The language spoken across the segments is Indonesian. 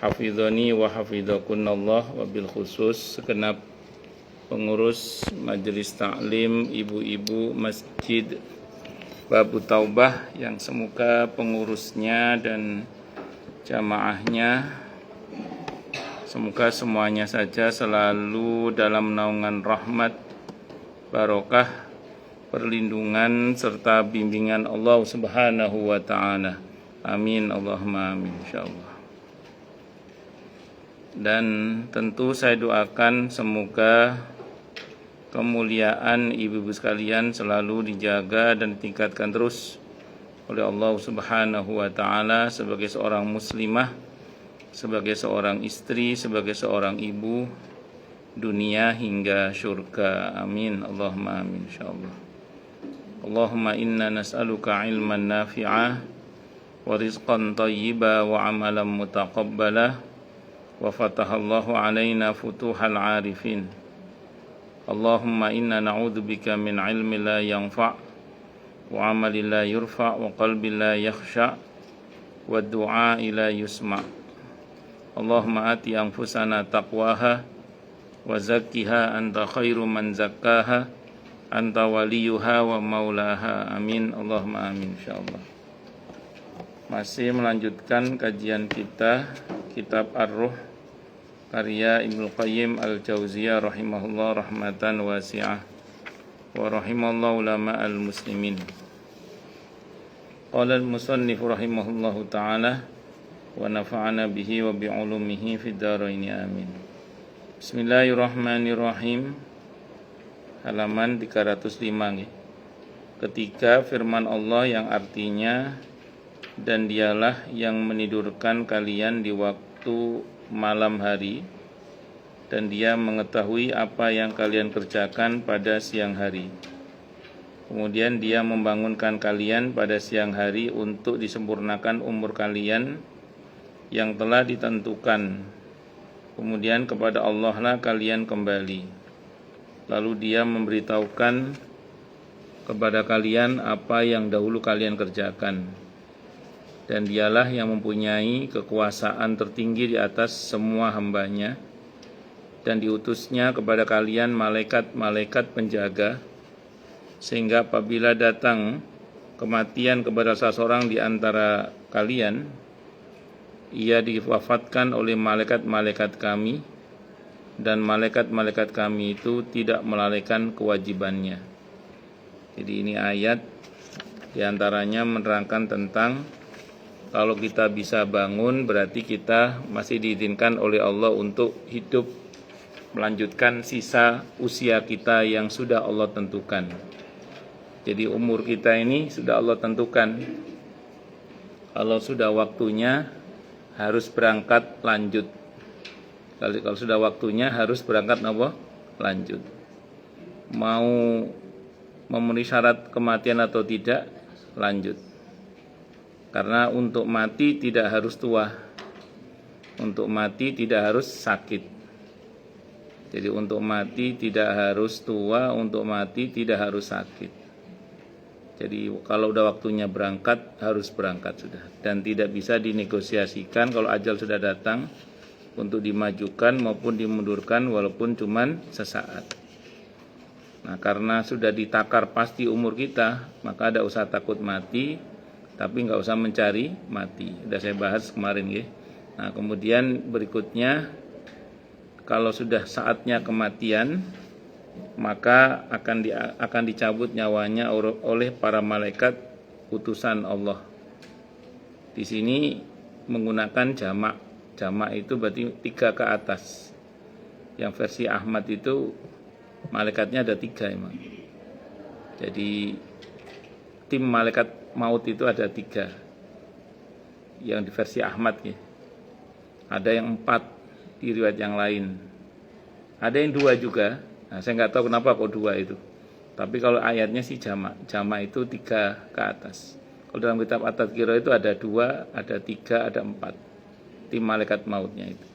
Hafidhani wa hafidhakunallah, wabil khusus segenap pengurus majelis taklim, ibu-ibu masjid Babu Taubah yang semoga pengurusnya dan jamaahnya semoga semuanya saja selalu dalam naungan rahmat, barokah, perlindungan serta bimbingan Allah Subhanahu wa ta'ala. Amin, Allahumma amin, insyaallah. Dan tentu saya doakan semoga kemuliaan ibu-ibu sekalian selalu dijaga dan ditingkatkan terus oleh Allah Subhanahu wa ta'ala sebagai seorang muslimah, sebagai seorang istri, sebagai seorang ibu, dunia hingga syurga. Amin, Allahumma amin, insyaallah. Allahumma inna nas'aluka ilman nafi'ah wa rizqan thayyiba wa amalan mutaqabbala wa fatahallahu alaina futuhal arifin. Allahumma inna na'udzubika min ilmi la yanfa' wa amali la yurfa' wa qalbi la yakhsha' wa du'a la yusma'. Allahumma ati anfusana taqwaha wa zakkiha anta khairu man zakkaha anta waliyuha wa maulaha. Amin, Allahumma amin, insyaallah. Masih melanjutkan kajian kita kitab Ar-Ruh karya Ibnu Qayyim Al-Jauziyah rahimahullah rahmatan wasi'ah wa rahimallahu ulama al-muslimin. Qala al-musannif rahimahullahu ta'ala wa nafa'ana bihi wa bi'ulumihi fid dharaini amin. Bismillahirrahmanirrahim. Halaman 305. Ketika firman Allah yang artinya, dan dialah yang menidurkan kalian di waktu malam hari, dan dia mengetahui apa yang kalian kerjakan pada siang hari. Kemudian dia membangunkan kalian pada siang hari untuk disempurnakan umur kalian yang telah ditentukan. Kemudian kepada Allah lah kalian kembali. Lalu dia memberitahukan kepada kalian apa yang dahulu kalian kerjakan. Dan dialah yang mempunyai kekuasaan tertinggi di atas semua hambanya, dan diutusnya kepada kalian malaikat-malaikat penjaga, sehingga apabila datang kematian kepada seseorang di antara kalian, ia diwafatkan oleh malaikat-malaikat kami, dan malaikat-malaikat kami itu tidak melalaikan kewajibannya. Jadi ini ayat diantaranya menerangkan tentang kalau kita bisa bangun berarti kita masih diizinkan oleh Allah untuk hidup melanjutkan sisa usia kita yang sudah Allah tentukan. Jadi umur kita ini sudah Allah tentukan. Kalau sudah waktunya harus berangkat lanjut. Kalau sudah waktunya harus berangkat apa? Lanjut. Mau memenuhi syarat kematian atau tidak, lanjut. Karena untuk mati tidak harus tua, untuk mati tidak harus sakit. Jadi untuk mati tidak harus tua, untuk mati tidak harus sakit. Jadi kalau udah waktunya berangkat, harus berangkat sudah. Dan tidak bisa dinegosiasikan kalau ajal sudah datang untuk dimajukan maupun dimundurkan walaupun cuman sesaat. Nah, karena sudah ditakar pasti umur kita, maka ada usah takut mati, tapi nggak usah mencari mati. Sudah saya bahas kemarin ya. Nah, kemudian berikutnya, kalau sudah saatnya kematian, maka akan dicabut nyawanya oleh para malaikat utusan Allah. Di sini menggunakan jamak. Jamak itu berarti 3 ke atas. Yang versi Ahmad itu malaikatnya ada 3 emang. Jadi tim malaikat maut itu ada 3. Yang di versi Ahmad ya. Ada yang 4 di riwayat yang lain. Ada yang 2 juga. Nah, saya nggak tahu kenapa kok 2 itu. Tapi kalau ayatnya sih jamak. Jamak itu 3 ke atas. Kalau dalam kitab At-Tadhkirah itu ada 2, ada 3, ada 4. Tim malaikat mautnya itu.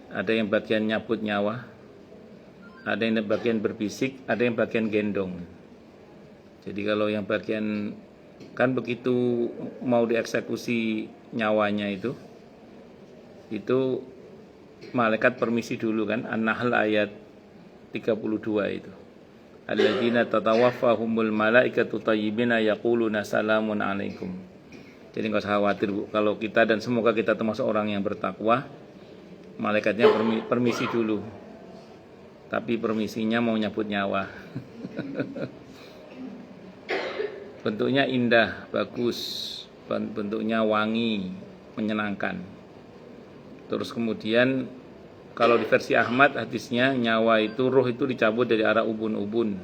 Ada yang bagian nyabut nyawa, ada yang bagian berbisik, ada yang bagian gendong. Jadi kalau yang bagian, kan begitu mau dieksekusi nyawanya itu malaikat permisi dulu kan. An-Nahl ayat 32 itu. Alladzina tatawaffahumul malaikatu thayyibina yaquluna salamun alaikum. Jadi enggak usah khawatir Bu, kalau kita dan semoga kita termasuk orang yang bertakwa, malaikatnya permisi dulu. Tapi permisinya mau nyabut nyawa. Bentuknya indah, bagus, bentuknya wangi, menyenangkan. Terus kemudian kalau di versi Ahmad hadisnya nyawa itu, ruh itu dicabut dari arah ubun-ubun,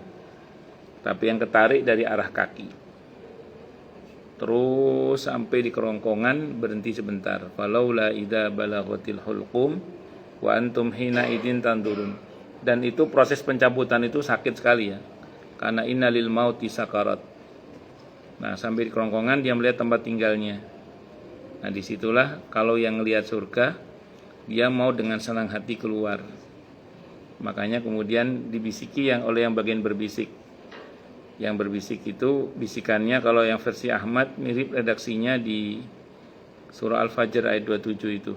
tapi yang ketarik dari arah kaki. Terus sampai di kerongkongan, berhenti sebentar. Falaula idza balaghatil hulqum wa antum hina idin tandurun. Dan itu proses pencabutan itu sakit sekali ya. Karena innalil mauti sakarat. Nah, sampai di kerongkongan dia melihat tempat tinggalnya. Nah, disitulah kalau yang lihat surga, dia mau dengan senang hati keluar. Makanya kemudian dibisiki oleh yang bagian berbisik. Yang berbisik itu bisikannya kalau yang versi Ahmad mirip redaksinya di surah Al-Fajr ayat 27 itu.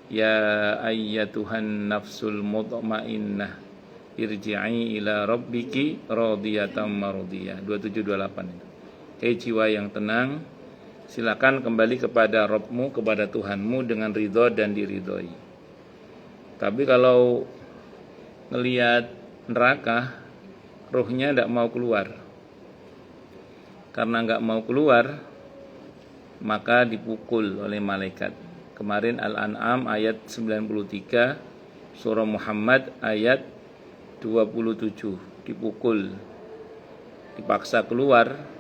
Ya ayyatuhan nafsul mutmainnah irji'i ila rabbiki radiyatan mardiyah. 2728 itu. Hei jiwa yang tenang, silakan kembali kepada Rabbmu, kepada Tuhanmu dengan ridho dan diridhoi. Tapi kalau ngelihat neraka, ruhnya tidak mau keluar. Karena nggak mau keluar, maka dipukul oleh malaikat. Kemarin Al-An'am ayat 93, surah Muhammad ayat 27, dipukul, dipaksa keluar.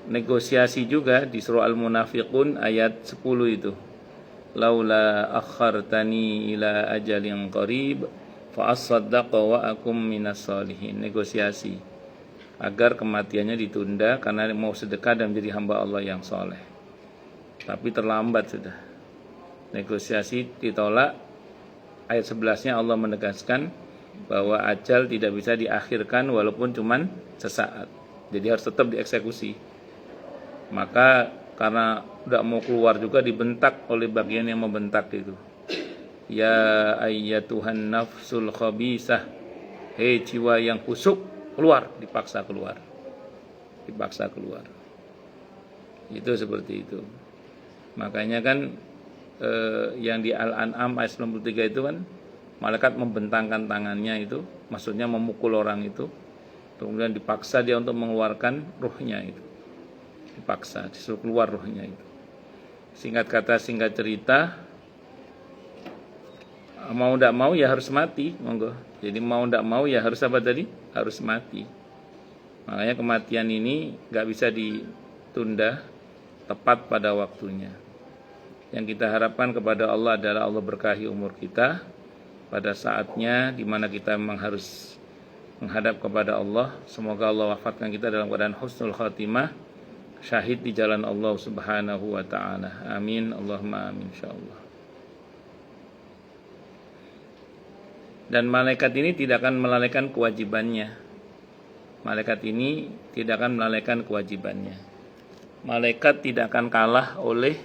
Negosiasi juga di surah Al-Munafiqun ayat 10 itu. Laula akhartani ila ajalin qarib fa asaddaqa wa akum minas solihin. Negosiasi agar kematiannya ditunda karena mau sedekah dan menjadi hamba Allah yang soleh. Tapi terlambat sudah. Negosiasi ditolak. Ayat 11-nya Allah menegaskan bahwa ajal tidak bisa diakhirkan walaupun cuman sesaat. Jadi harus tetap dieksekusi. Maka karena tidak mau keluar juga dibentak oleh bagian yang membentak itu. Ya ayyatuhan nafsul khabisah, hei jiwa yang busuk, keluar, dipaksa keluar. Dipaksa keluar. Itu seperti itu. Makanya kan yang di Al-An'am ayat 93 itu kan malaikat membentangkan tangannya itu, maksudnya memukul orang itu. Kemudian dipaksa dia untuk mengeluarkan ruhnya itu. Dipaksa, disuruh keluar ruhnya itu. Singkat kata, singkat cerita, mau tidak mau ya harus mati, monggo. Jadi mau tidak mau ya harus apa tadi? Harus mati. Makanya kematian ini nggak bisa ditunda, tepat pada waktunya. Yang kita harapkan kepada Allah adalah Allah berkahi umur kita pada saatnya di mana kita memang harus menghadap kepada Allah. Semoga Allah wafatkan kita dalam keadaan husnul khatimah, syahid di jalan Allah Subhanahu wa taala. Amin, Allahumma amin insyaallah. Dan malaikat ini tidak akan melalaikan kewajibannya. Malaikat ini tidak akan melalaikan kewajibannya. Malaikat tidak akan kalah oleh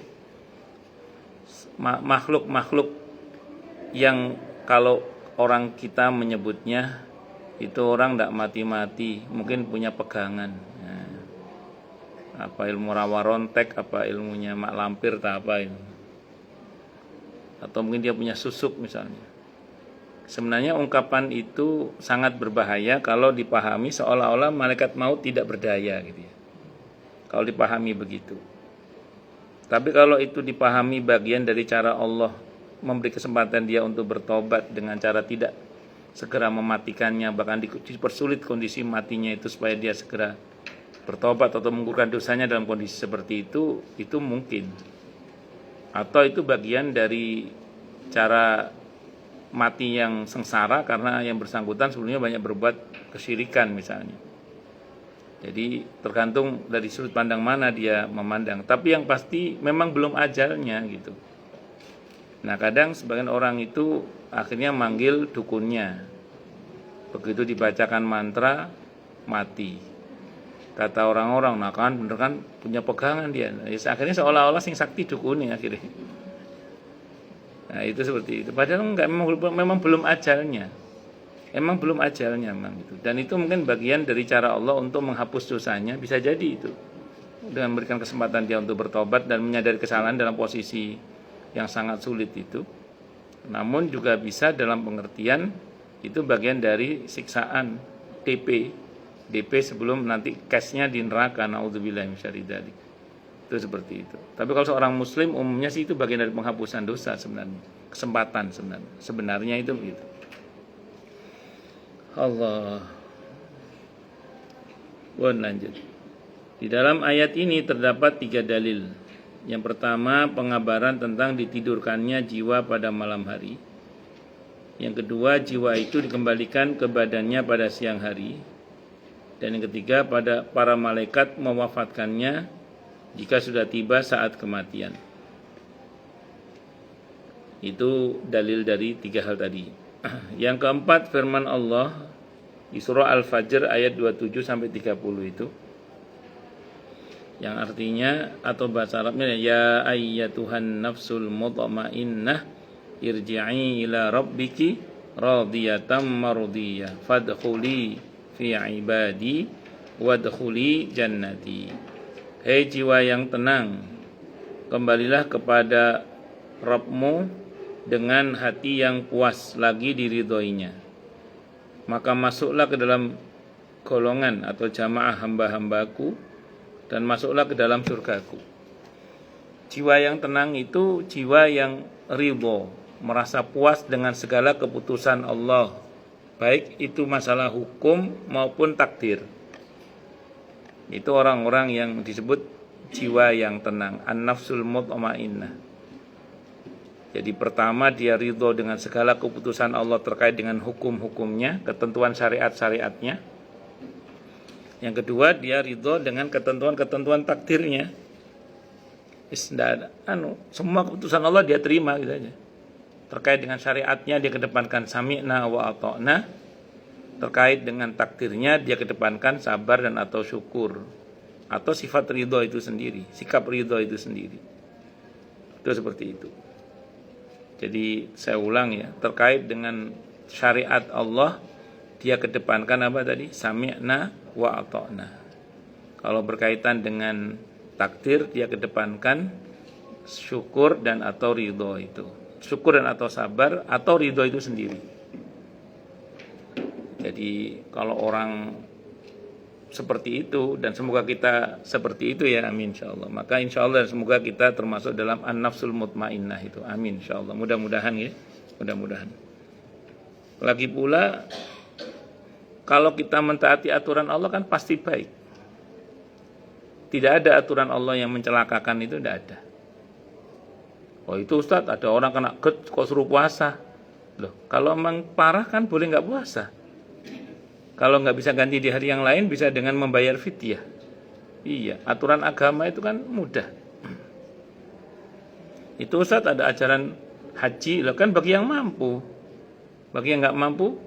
makhluk-makhluk yang kalau orang kita menyebutnya itu orang tidak mati-mati, mungkin punya pegangan. Nah, apa ilmu rawa rontek, apa ilmunya mak lampir, tak apa itu. Atau mungkin dia punya susuk misalnya. Sebenarnya ungkapan itu sangat berbahaya kalau dipahami seolah-olah malaikat maut tidak berdaya gitu ya. Kalau dipahami begitu. Tapi kalau itu dipahami bagian dari cara Allah memberi kesempatan dia untuk bertobat dengan cara tidak segera mematikannya, bahkan dipersulit kondisi matinya itu supaya dia segera bertobat atau menggugurkan dosanya dalam kondisi seperti itu mungkin. Atau itu bagian dari cara mati yang sengsara karena yang bersangkutan sebelumnya banyak berbuat kesyirikan misalnya. Jadi tergantung dari sudut pandang mana dia memandang. Tapi yang pasti memang belum ajalnya gitu. Nah kadang sebagian orang itu akhirnya manggil dukunnya. Begitu dibacakan mantra, mati. kata orang-orang, nah kan bener kan punya pegangan dia. Akhirnya seolah-olah sing sakti dukune akhirnya. Nah itu seperti itu. Padahal enggak, memang belum ajalnya. Emang belum ajalnya memang itu. Dan itu mungkin bagian dari cara Allah untuk menghapus dosanya, bisa jadi itu. Dengan memberikan kesempatan dia untuk bertobat dan menyadari kesalahan dalam posisi yang sangat sulit itu. Namun juga bisa dalam pengertian itu bagian dari siksaan DP sebelum nanti cashnya di neraka, naudzubillahi min syarri dzalik. Itu seperti itu. Tapi kalau seorang muslim umumnya sih itu bagian dari penghapusan dosa sebenarnya, kesempatan sebenarnya itu begitu. Allah. Lanjut. Di dalam ayat ini terdapat 3 dalil. Yang pertama, pengabaran tentang ditidurkannya jiwa pada malam hari. Yang kedua, jiwa itu dikembalikan ke badannya pada siang hari. Dan yang ketiga, pada para malaikat mewafatkannya jika sudah tiba saat kematian. Itu dalil dari 3 hal tadi. Yang keempat, firman Allah di surah Al-Fajr ayat 27 sampai 30 itu. Yang artinya atau bahasa Arabnya, ya ayyatuhan nafsul mutmainnah irji'i ila rabbiki radiyatan mardiyah fadkhuli fi ibadi wadkhuli jannati. Hei jiwa yang tenang, kembalilah kepada Rabbmu dengan hati yang puas lagi diridhoinya, maka masuklah ke dalam golongan atau jamaah hamba-hambaku dan masuklah ke dalam surgaku. Jiwa yang tenang itu jiwa yang ridho, merasa puas dengan segala keputusan Allah, baik itu masalah hukum maupun takdir. Itu orang-orang yang disebut jiwa yang tenang, an-nafsul mutmainnah. Jadi pertama, dia ridho dengan segala keputusan Allah terkait dengan hukum-hukumnya, ketentuan syariat-syariatnya. Yang kedua, dia ridho dengan ketentuan-ketentuan takdirnya. Semua keputusan Allah dia terima gitu aja. Terkait dengan syariatnya dia kedepankan sami'na wa ata'na. Terkait dengan takdirnya dia kedepankan sabar dan atau syukur, atau sifat ridho itu sendiri, sikap ridho itu sendiri. Itu seperti itu. Jadi saya ulang ya, terkait dengan syariat Allah dia kedepankan apa tadi? Sami'na wa ata'na. Kalau berkaitan dengan takdir dia kedepankan syukur dan atau ridho itu. Syukur dan atau sabar atau ridho itu sendiri. Jadi kalau orang seperti itu, dan semoga kita seperti itu ya, amin insyaallah. Maka insyaallah semoga kita termasuk dalam an-nafsul mutmainnah itu, amin insyaallah. Mudah-mudahan ya, mudah-mudahan. Lagi pula kalau kita mentaati aturan Allah kan pasti baik. Tidak ada aturan Allah yang mencelakakan, itu tidak ada. Oh itu Ustadz, ada orang kena GERD kok suruh puasa. Loh, kalau memang parah kan boleh nggak puasa. Kalau nggak bisa ganti di hari yang lain, bisa dengan membayar fidyah. Iya, aturan agama itu kan mudah. Itu Ustadz ada ajaran haji, loh kan bagi yang mampu. Bagi yang nggak mampu,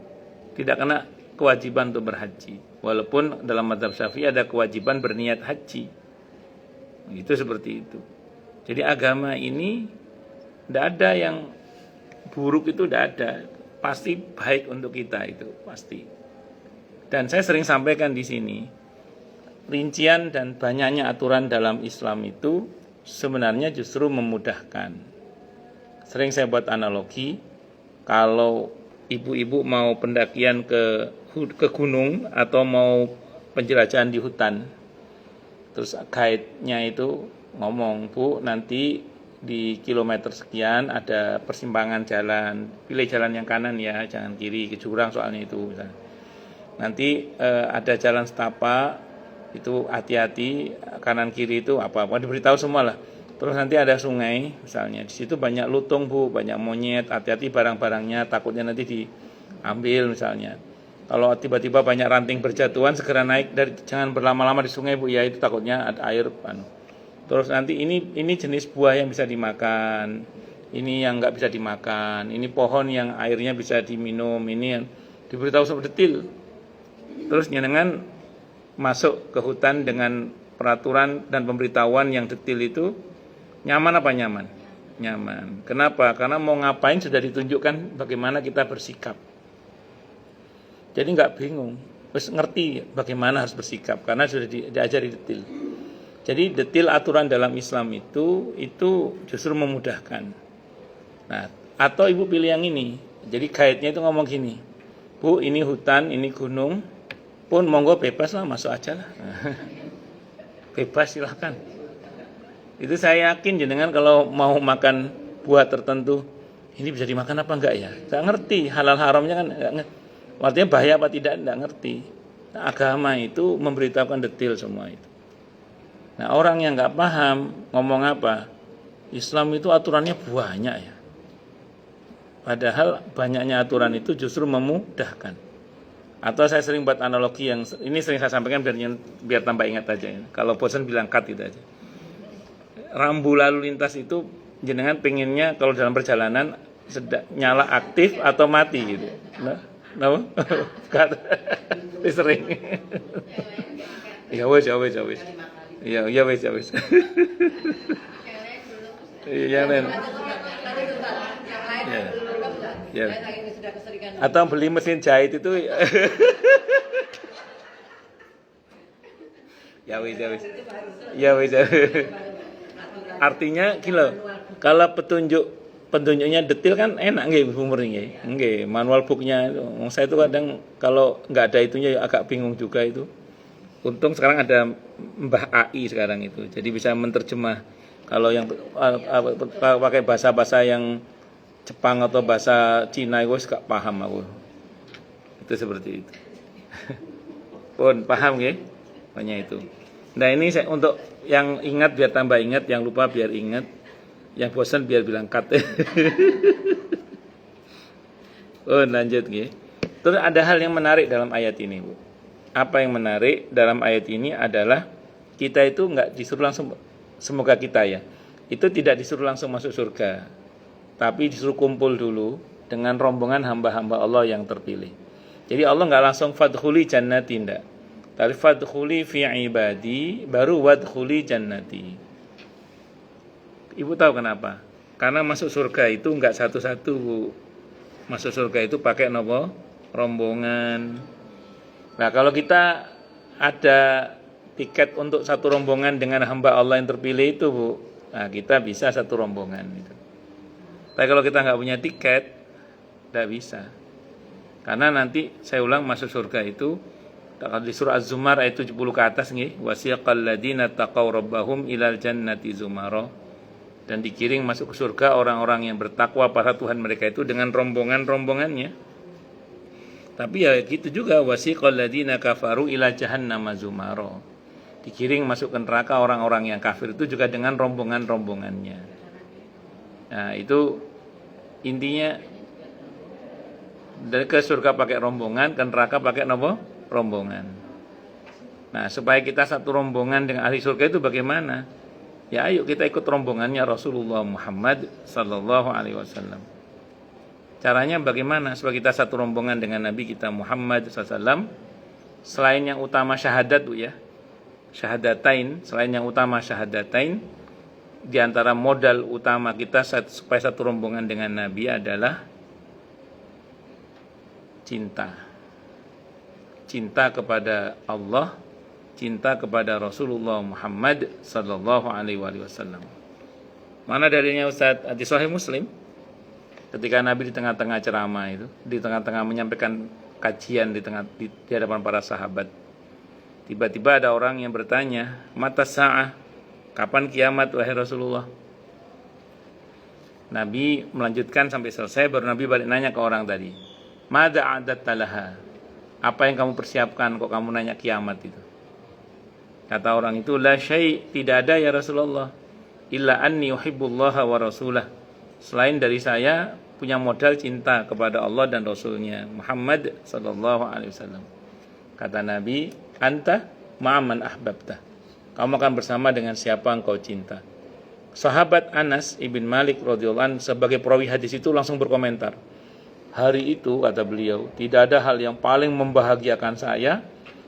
tidak kena kewajiban untuk berhaji. Walaupun dalam mazhab Syafi'i ada kewajiban berniat haji. Itu seperti itu. Jadi agama ini tidak ada yang buruk, itu tidak ada. Pasti baik untuk kita itu, pasti. Dan saya sering sampaikan di sini, rincian dan banyaknya aturan dalam Islam itu sebenarnya justru memudahkan. Sering saya buat analogi, kalau ibu-ibu mau pendakian ke gunung atau mau penjelajahan di hutan, terus guide-nya itu ngomong, Bu, nanti di kilometer sekian ada persimpangan jalan, pilih jalan yang kanan ya, jangan kiri ke jurang soalnya itu misalnya. Nanti ada jalan setapak, itu hati-hati, kanan kiri itu apa-apa diberitahu semua lah. Terus nanti ada sungai misalnya, di situ banyak lutung Bu, banyak monyet, hati-hati barang-barangnya, takutnya nanti diambil misalnya. Kalau tiba-tiba banyak ranting berjatuhan, segera naik, jangan berlama-lama di sungai Bu, ya itu takutnya ada air. Terus nanti ini jenis buah yang bisa dimakan, ini yang nggak bisa dimakan, ini pohon yang airnya bisa diminum, ini yang diberitahu secara detail. Terus jenengan masuk ke hutan dengan peraturan dan pemberitahuan yang detail itu nyaman apa nyaman? Nyaman. Kenapa? Karena mau ngapain sudah ditunjukkan bagaimana kita bersikap. Jadi nggak bingung, terus ngerti bagaimana harus bersikap karena sudah diajari detail. Jadi detail aturan dalam Islam itu justru memudahkan. Nah, atau ibu pilih yang ini. Jadi guide-nya itu ngomong gini, Bu, ini hutan, ini gunung, pun monggo bebas lah, masuk aja lah. Bebas silahkan. Itu saya yakin jenengan kalau mau makan buah tertentu, ini bisa dimakan apa enggak ya? Saya ngerti halal haramnya kan enggak ngerti. Artinya bahaya apa tidak enggak ngerti. Nah, agama itu memberitahukan detail semua itu. Nah, orang yang enggak paham ngomong apa? Islam itu aturannya banyak ya. Padahal banyaknya aturan itu justru memudahkan. Atau saya sering buat analogi yang ini sering saya sampaikan biar tambah ingat aja ya. Kalau bosan bilang cut itu aja. Rambu lalu lintas itu jenengan pengennya kalau dalam perjalanan nyala aktif atau mati gitu. Nah, sering. Ya wes. Ya wes. Iya men. Ya. Atau beli mesin jahit itu. Ya wes. Artinya gila, kalau petunjuknya detail kan enak nggih Bu Murni nggih. Nggih, manual booknya itu. Saya itu kadang kalau nggak ada itunya ya agak bingung juga itu. Untung sekarang ada Mbah AI sekarang itu. Jadi bisa menerjemah kalau yang pakai bahasa-bahasa yang Jepang atau bahasa Cina itu gak paham aku. Itu seperti itu. Pun paham nggih? Banyak itu. Nah, ini saya untuk yang ingat biar tambah ingat, yang lupa biar ingat, yang bosan biar bilang cut. Oh, lanjut nggih. Terus ada hal yang menarik dalam ayat ini, Bu. Apa yang menarik dalam ayat ini adalah kita itu enggak disuruh langsung, semoga kita ya, itu tidak disuruh langsung masuk surga, tapi disuruh kumpul dulu dengan rombongan hamba-hamba Allah yang terpilih. Jadi Allah enggak langsung fadkhuli jannati, enggak. Tapi fadkhuli fi ibadi, baru wadkhuli jannati. Ibu tahu kenapa? Karena masuk surga itu enggak satu-satu, Bu. Masuk surga itu pakai nopo? Rombongan. Nah, kalau kita ada tiket untuk satu rombongan dengan hamba Allah yang terpilih itu, Bu, nah kita bisa satu rombongan itu. Tapi kalau kita nggak punya tiket, nggak bisa. Karena nanti saya ulang, masuk surga itu di surah Az-Zumar ayat 70 ke atas nggih, wasiqal ladzina taqaw rabbahum ilal jannati zumara, dan dikiring masuk ke surga orang-orang yang bertakwa pada Tuhan mereka itu dengan rombongan-rombongannya. Tapi ya gitu juga, wasiqal ladzina kafaru ila jahannama zumara, dikiring masuk ke neraka orang-orang yang kafir itu juga dengan rombongan-rombongannya. Nah, itu intinya, dari ke surga pakai rombongan, ke neraka pakai nopo? Rombongan. Nah, supaya kita satu rombongan dengan ahli surga itu bagaimana? Ya ayo kita ikut rombongannya Rasulullah Muhammad sallallahu alaihi wasallam. Caranya bagaimana supaya kita satu rombongan dengan Nabi kita Muhammad SAW? Selain yang utama syahadat, Bu ya, syahadatain, selain yang utama syahadatain, di antara modal utama kita supaya satu rombongan dengan Nabi adalah cinta. Cinta kepada Allah, cinta kepada Rasulullah Muhammad sallallahu alaihi wasallam. Mana dalilnya Ustaz? Di Sahih Muslim, ketika Nabi di tengah-tengah ceramah itu, di tengah-tengah menyampaikan kajian di hadapan para sahabat, tiba-tiba ada orang yang bertanya, "Mata sa'ah?" Kapan kiamat wahai Rasulullah? Nabi melanjutkan sampai selesai, baru Nabi balik nanya ke orang tadi, "Madza a'datta laha?" Apa yang kamu persiapkan kok kamu nanya kiamat itu? Kata orang itu, "La syai', tidak ada ya Rasulullah, illa anni uhibbullaha wa rasulah." Selain dari saya punya modal cinta kepada Allah dan Rasulnya Muhammad sallallahu alaihi wasallam. Kata Nabi, "Anta ma'aman ahbabta." Kamu akan bersama dengan siapa engkau cinta. Sahabat Anas ibn Malik radhiyallahu anhu sebagai perawi hadis itu langsung berkomentar, "Hari itu," kata beliau, "tidak ada hal yang paling membahagiakan saya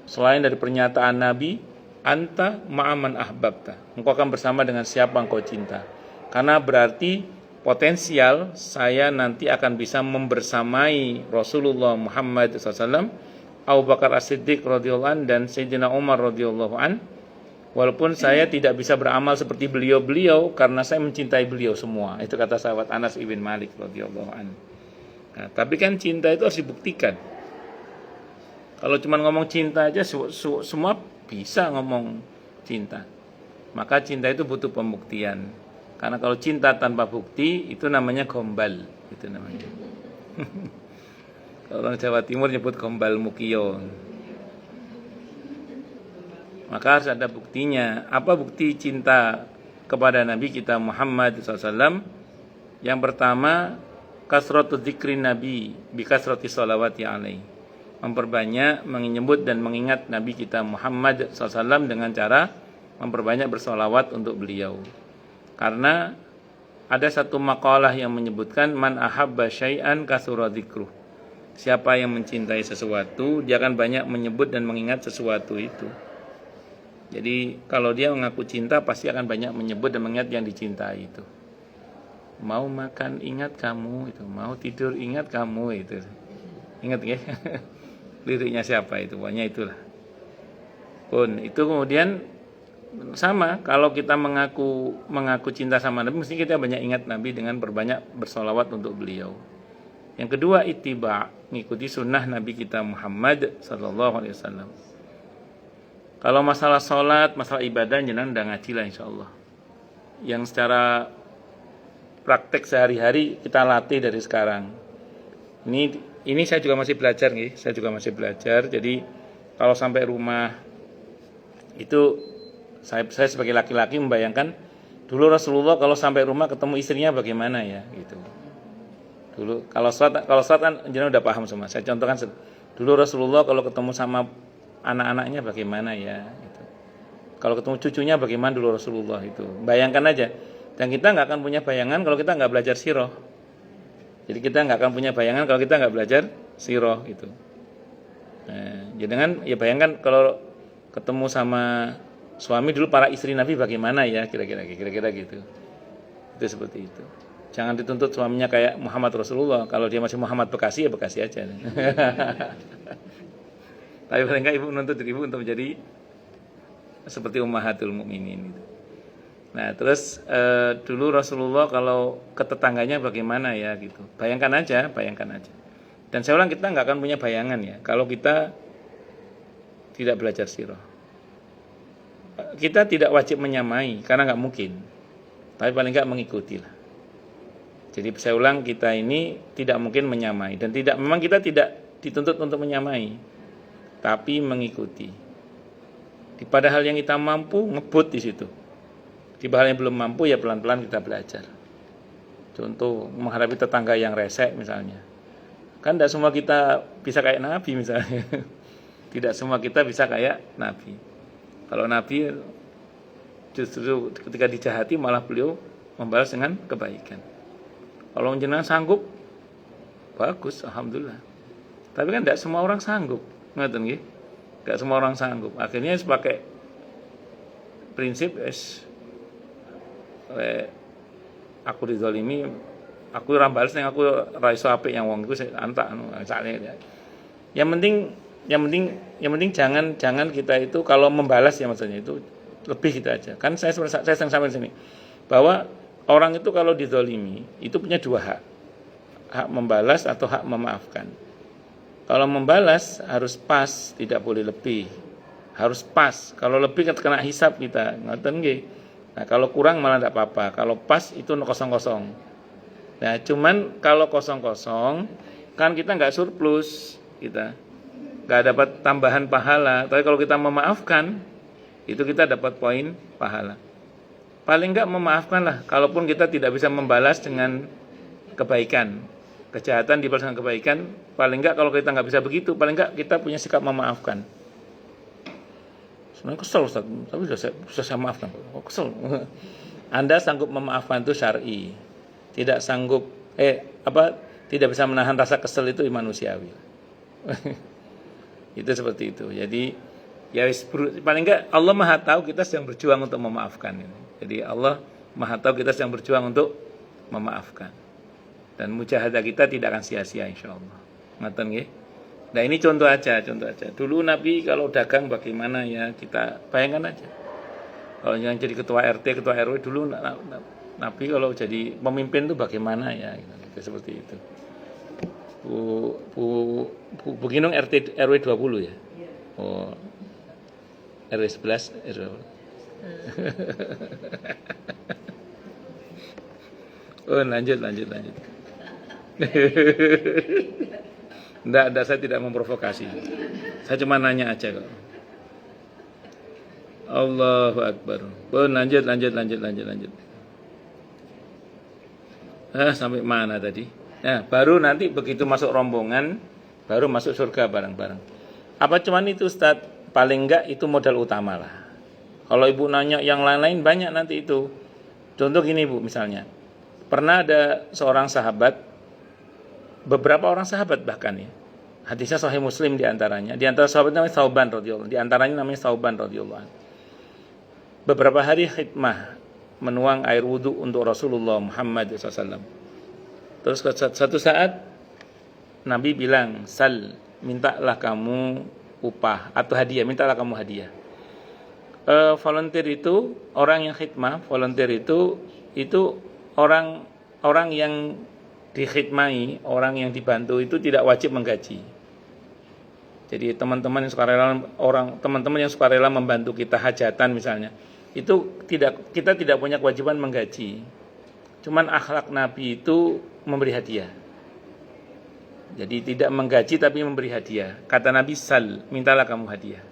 selain dari pernyataan Nabi, anta ma'aman ahbabta, engkau akan bersama dengan siapa engkau cinta. Karena berarti potensial saya nanti akan bisa membersamai Rasulullah Muhammad SAW, Abu Bakar As-Siddiq radhiyallahu an, dan Sayyidina Umar radhiyallahu an. Walaupun saya tidak bisa beramal seperti beliau-beliau karena saya mencintai beliau semua. Itu kata sahabat Anas ibn Malik radhiyallahu an. Nah, tapi kan cinta itu harus dibuktikan. Kalau cuma ngomong cinta aja semua bisa ngomong cinta. Maka cinta itu butuh pembuktian. Karena kalau cinta tanpa bukti itu namanya gombal, itu namanya. Kalau orang Jawa Timur nyebut gombal mukio. Maka harus ada buktinya. Apa bukti cinta kepada Nabi kita Muhammad SAW? Yang pertama, kasratu dzikrin Nabi bi kasrati sholawati alaihi. Memperbanyak menyebut dan mengingat Nabi kita Muhammad SAW dengan cara memperbanyak bersolawat untuk beliau. Karena ada satu makalah yang menyebutkan man ahabba syai'an kasura dzikruh. Siapa yang mencintai sesuatu, dia akan banyak menyebut dan mengingat sesuatu itu. Jadi kalau dia mengaku cinta pasti akan banyak menyebut dan mengingat yang dicintai itu. Mau makan ingat kamu itu, mau tidur ingat kamu itu. Ingat ya? Liriknya siapa itu? Pokoknya itulah. Pun itu kemudian sama, kalau kita mengaku cinta sama Nabi, mesti kita banyak ingat Nabi dengan berbanyak bersolawat untuk beliau. Yang kedua, ittiba, mengikuti sunnah Nabi kita Muhammad sallallahu alaihi wasallam. Kalau masalah sholat, masalah ibadah, jenengan udah ngaji lah insyaallah. Yang secara praktek sehari-hari kita latih dari sekarang. Ini saya juga masih belajar nih, saya juga masih belajar. Jadi kalau sampai rumah itu saya sebagai laki-laki membayangkan dulu Rasulullah kalau sampai rumah ketemu istrinya bagaimana ya gitu. Dulu kalau sholat kan jenengan udah paham semua. Saya contohkan dulu Rasulullah kalau ketemu sama anak-anaknya bagaimana ya gitu. Kalau ketemu cucunya bagaimana dulu Rasulullah itu. Bayangkan aja. Dan kita nggak akan punya bayangan kalau kita nggak belajar sirah. Jadi kita nggak akan punya bayangan kalau kita nggak belajar sirah gitu. Nah, jangan ya bayangkan kalau ketemu sama suami dulu para istri Nabi bagaimana ya kira-kira gitu. Itu seperti itu. Jangan dituntut suaminya kayak Muhammad Rasulullah. Kalau dia masih Muhammad Bekasi ya Bekasi aja. Tapi paling enggak ibu menuntut ibu untuk menjadi seperti ummahatul mukminin gitu. Nah, terus dulu Rasulullah kalau ke tetangganya bagaimana ya gitu. Bayangkan aja. Dan saya ulang, kita nggak akan punya bayangan ya kalau kita tidak belajar sirah. Kita tidak wajib menyamai karena nggak mungkin. Tapi paling nggak mengikuti lah. Jadi saya ulang, kita ini tidak mungkin menyamai dan memang kita tidak dituntut untuk menyamai. Tapi mengikuti. Pada hal yang kita mampu, ngebut di situ. Di hal yang belum mampu, ya pelan-pelan kita belajar. Contoh, menghadapi tetangga yang resek misalnya. Kan tidak semua kita bisa kayak Nabi misalnya. Tidak semua kita bisa kayak Nabi. Kalau Nabi justru ketika dijahati malah beliau membalas dengan kebaikan. Kalau jenengan sanggup, bagus, alhamdulillah. Tapi kan tidak semua orang sanggup. Ngerti nggih? Enggak semua orang sanggup. Akhirnya pakai prinsip aku dizalimi, aku ora bales ning aku ra iso apik yang wong iku antak sakne. Yang penting jangan kita itu kalau membalas ya maksudnya itu lebih gitu aja. Kan saya sering sampai sini bahwa orang itu kalau dizalimi itu punya dua hak. Hak membalas atau hak memaafkan. Kalau membalas harus pas, tidak boleh lebih. Harus pas. Kalau lebih kena hisab kita, ngoten nggih. Nah, kalau kurang malah tidak apa-apa. Kalau pas itu kosong-kosong. Nah, cuman kalau kosong-kosong kan kita nggak surplus, kita nggak dapat tambahan pahala. Tapi kalau kita memaafkan, itu kita dapat poin pahala. Paling nggak memaafkanlah. Kalaupun kita tidak bisa membalas dengan kebaikan. Kejahatan dibalas dengan kebaikan, paling enggak kalau kita nggak bisa begitu, paling enggak kita punya sikap memaafkan. Sebenarnya kesel Ustaz, tapi sudah saya maafkan. Oh, kesel. Anda sanggup memaafkan itu syar'i. Tidak sanggup tidak bisa menahan rasa kesel itu manusiawi. Itu seperti itu. Jadi Ya paling enggak Allah Maha tahu kita sedang berjuang untuk memaafkan ini. Jadi Allah Maha tahu kita sedang berjuang untuk memaafkan. Dan mujahadah kita tidak akan sia-sia insyaallah. Ngoten nggih. Nah ini contoh aja. Dulu Nabi kalau dagang bagaimana ya, kita bayangkan aja. Kalau yang jadi ketua RT, ketua RW dulu Nabi kalau jadi pemimpin itu bagaimana ya, gitu, seperti itu. Bu Ginung RT RW 20 ya. Oh. RW 11 RW. Oh, lanjut. Enggak, saya tidak memprovokasi. Saya cuma nanya aja kok. Allahu Akbar. Oh, lanjut. Sampai mana tadi? Nah, baru nanti begitu masuk rombongan, baru masuk surga bareng-bareng. Apa cuman itu Ustaz? Paling enggak itu modal utama lah. Kalau ibu nanya yang lain-lain banyak nanti itu. Contoh gini Bu, misalnya. Pernah ada seorang sahabat, beberapa orang sahabat bahkan ya. Hadisnya Sahih Muslim diantaranya. Di antara sahabat namanya Thauban radhiyallahu anhu. Di antaranya namanya Thauban radhiyallahu anhu. Beberapa hari khidmah menuang air wudhu untuk Rasulullah Muhammad SAW. Terus satu saat Nabi bilang, "Sal, mintalah kamu upah atau hadiah, mintalah kamu hadiah." Volunteer itu orang yang khidmah, volunteer itu orang yang dikhidmai, orang yang dibantu itu tidak wajib menggaji. Jadi teman-teman yang sukarela membantu kita hajatan misalnya, itu kita tidak punya kewajiban menggaji. Cuman akhlak Nabi itu memberi hadiah. Jadi tidak menggaji tapi memberi hadiah. Kata Nabi, "Sal, mintalah kamu hadiah."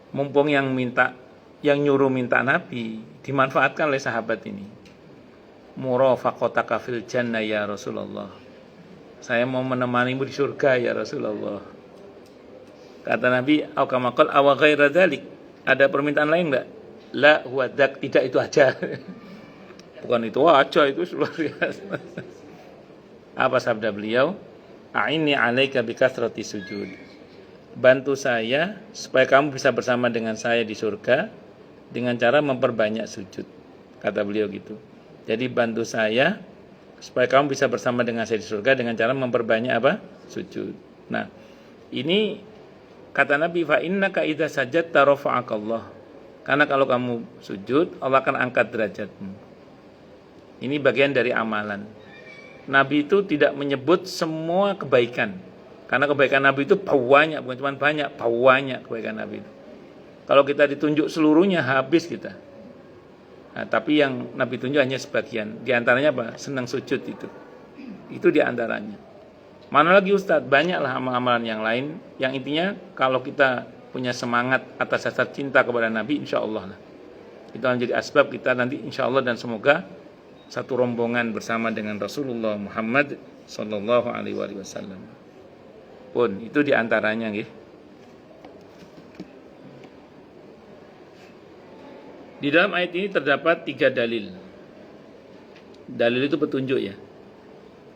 Mumpung yang nyuruh minta Nabi dimanfaatkan oleh sahabat ini. Murafaqataka fil jannah ya Rasulullah. Saya mau menemanimu di surga ya Rasulullah. Kata Nabi, "Au kama qala aw ghaira dzalik?" Ada permintaan lain enggak? La huwa dzak, tidak itu aja. Bukan itu aja, itu luar biasa. Apa sabda beliau? A'inni 'alaika bikathrati sujud. Bantu saya supaya kamu bisa bersama dengan saya di surga dengan cara memperbanyak sujud. Kata beliau gitu. Jadi bantu saya supaya kamu bisa bersama dengan saya di surga dengan cara memperbanyak apa? Sujud. Nah, ini kata Nabi, fa innaka idza sajadta rafa'akallah. Karena kalau kamu sujud, Allah akan angkat derajatmu. Ini bagian dari amalan. Nabi itu tidak menyebut semua kebaikan. Karena kebaikan Nabi itu banyak, bukan cuma banyak, banyak kebaikan Nabi itu. Kalau kita ditunjuk seluruhnya habis kita. Nah, tapi yang Nabi tunjuk hanya sebagian. Di antaranya apa? Senang sujud itu. Itu di antaranya. Mana lagi Ustadz? Banyaklah amalan-amalan yang lain. Yang intinya kalau kita punya semangat atas dasar cinta kepada Nabi, insya Allah lah. Itu akan menjadi asbab kita nanti insya Allah dan semoga satu rombongan bersama dengan Rasulullah Muhammad Sallallahu Alaihi Wasallam. Pun itu di antaranya, nggih. Di dalam ayat ini terdapat 3 dalil. Dalil itu petunjuk ya.